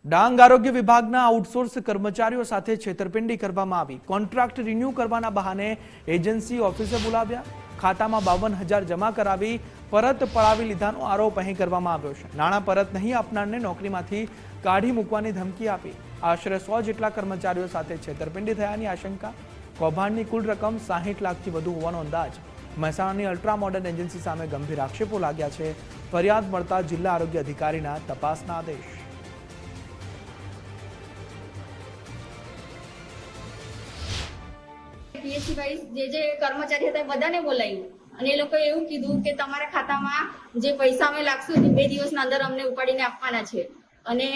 ડાંગ આરોગ્ય વિભાગના આઉટસોર્સ કર્મચારીઓ સાથે છેતરપિંડી કરવામાં આવી। કોન્ટ્રાક્ટ રિન્યુ કરવાના બહાને એજન્સી ઓફિસે બોલાવ્યા, ખાતામાં 52,000 જમા કરાવી પરત પડાવી લીધાનો આરોપ અહીં કરવામાં આવ્યો છે। નાણાં પરત નહીં આપનારને નોકરીમાંથી કાઢી મૂકવાની ધમકી આપી આશરે 100 જેટલા કર્મચારીઓ સાથે છેતરપિંડી થયાની આશંકા। કૌભાંડની કુલ રકમ 60 લાખથી વધુ હોવાનો અંદાજ। મહેસાણાની અલ્ટ્રા મોડર્ન એજન્સી સામે ગંભીર આક્ષેપો लाग्या છે। ફરિયાદ મળતા જિલ્લા આરોગ્ય અધિકારીના તપાસના આદેશ। પીએસસી વાઇઝ જે કર્મચારી હતા બધાને બોલાવ્યું અને એ લોકોએ એવું કીધું કે તમારા ખાતામાં જે પૈસા અમે લાગશું તે 2 દિવસના અંદર અમને ઉપાડીને આપવાના છે અને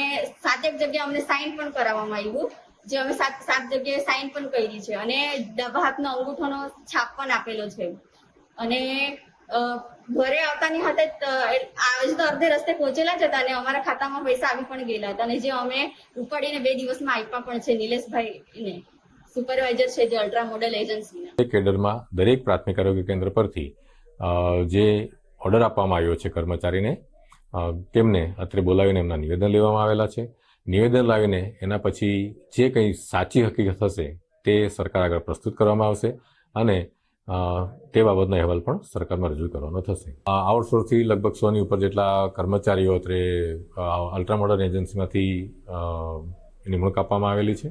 7 જગ્યાએ અમને સાઇન પણ કરાવવામાં આવ્યું, જે અમે 7 જગ્યાએ સાઇન પણ કરી છે અને ડાબા હાથનો અંગૂઠોનો છાપ પણ આપેલો છે અને ઘરે આવતાની હાથે જ અડધે રસ્તે પહોંચેલા જ હતા અને અમારા ખાતામાં પૈસા આવી પણ ગયેલા હતા અને જે અમે ઉપાડીને 2 દિવસમાં આપ્યા પણ છે નિલેશભાઈને, સુપરવાઇઝર છે જે અલ્ટ્રા મોડેલ એજન્સીના। કેડરમાં દરેક પ્રાથમિક આરોગ્ય કેન્દ્ર પરથી જે ઓર્ડર આપવામાં આવ્યો છે કર્મચારીને તેમને અત્રે બોલાવીને એમના નિવેદન લેવામાં આવેલા છે। નિવેદન લાવીને એના પછી જે કંઈ સાચી હકીકત હશે તે સરકાર આગળ પ્રસ્તુત કરવામાં આવશે અને તે બાબતનો અહેવાલ પણ સરકારમાં રજૂ કરવાનો થશે। આઉટસોર્સથી લગભગ 100ની ઉપર જેટલા કર્મચારીઓ અત્રે અલ્ટ્રા મોડર્ન એજન્સીમાંથી નિમણૂક આપવામાં આવેલી છે।